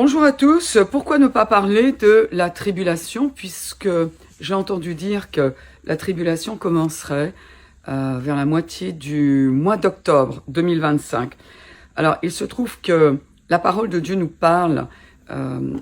Bonjour à tous. Pourquoi ne pas parler de la tribulation, puisque j'ai entendu dire que la tribulation commencerait vers la moitié du mois d'octobre 2025. Alors, il se trouve que la parole de Dieu nous parle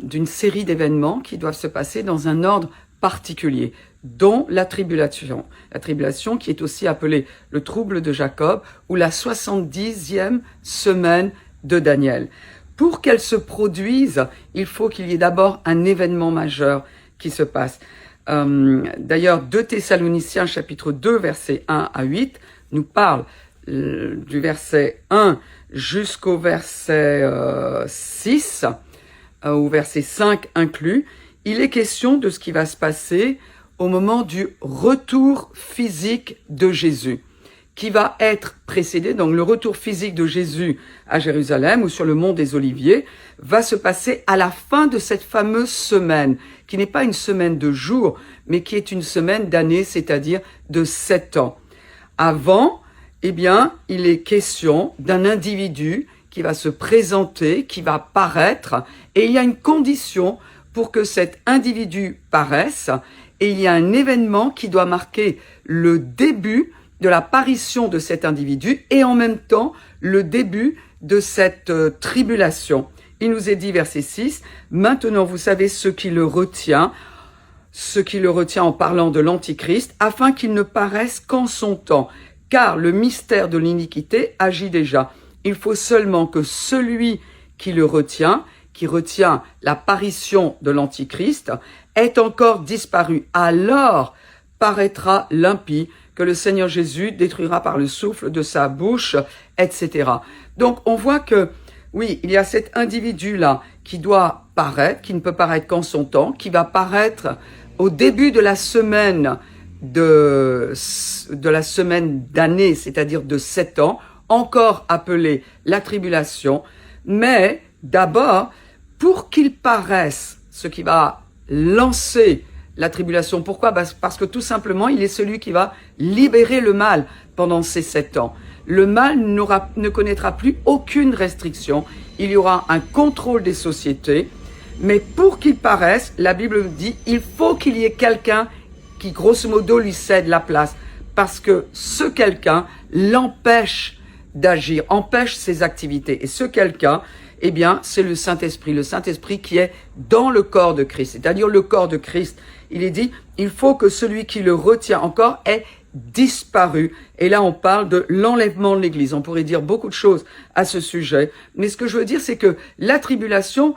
d'une série d'événements qui doivent se passer dans un ordre particulier, dont la tribulation. La tribulation qui est aussi appelée le trouble de Jacob ou la 70e semaine de Daniel. Pour qu'elle se produise, il faut qu'il y ait d'abord un événement majeur qui se passe. D'ailleurs, 2 Thessaloniciens chapitre 2, versets 1 à 8, nous parle du verset 1 jusqu'au verset 6, au verset 5 inclus. Il est question de ce qui va se passer au moment du retour physique de Jésus, qui va être précédé, donc le retour physique de Jésus à Jérusalem ou sur le mont des Oliviers, va se passer à la fin de cette fameuse semaine, qui n'est pas une semaine de jours, mais qui est une semaine d'années, c'est-à-dire de 7 ans. Avant, eh bien, il est question d'un individu qui va se présenter, qui va paraître, et il y a une condition pour que cet individu paraisse, et il y a un événement qui doit marquer le début de l'apparition de cet individu et en même temps le début de cette tribulation. Il nous est dit, verset 6, « Maintenant vous savez ce qui le retient en parlant de l'Antichrist, afin qu'il ne paraisse qu'en son temps, car le mystère de l'iniquité agit déjà. Il faut seulement que celui qui le retient, qui retient l'apparition de l'Antichrist, ait encore disparu. Alors paraîtra l'impie, que le Seigneur Jésus détruira par le souffle de sa bouche, etc. » Donc, on voit que, oui, il y a cet individu-là qui doit paraître, qui ne peut paraître qu'en son temps, qui va paraître au début de la semaine d'année, c'est-à-dire de 7 ans, encore appelée la tribulation. Mais, d'abord, pour qu'il paraisse, ce qui va lancer la tribulation. Pourquoi? Parce que tout simplement, il est celui qui va libérer le mal pendant ces 7 ans. Le mal ne connaîtra plus aucune restriction. Il y aura un contrôle des sociétés. Mais pour qu'il paraisse, la Bible dit, il faut qu'il y ait quelqu'un qui, grosso modo, lui cède la place. Parce que ce quelqu'un l'empêche d'agir, empêche ses activités. Et ce quelqu'un, eh bien, c'est le Saint-Esprit. Le Saint-Esprit qui est dans le corps de Christ. C'est-à-dire le corps de Christ. Il est dit, il faut que celui qui le retient encore ait disparu. Et là, on parle de l'enlèvement de l'Église. On pourrait dire beaucoup de choses à ce sujet. Mais ce que je veux dire, c'est que la tribulation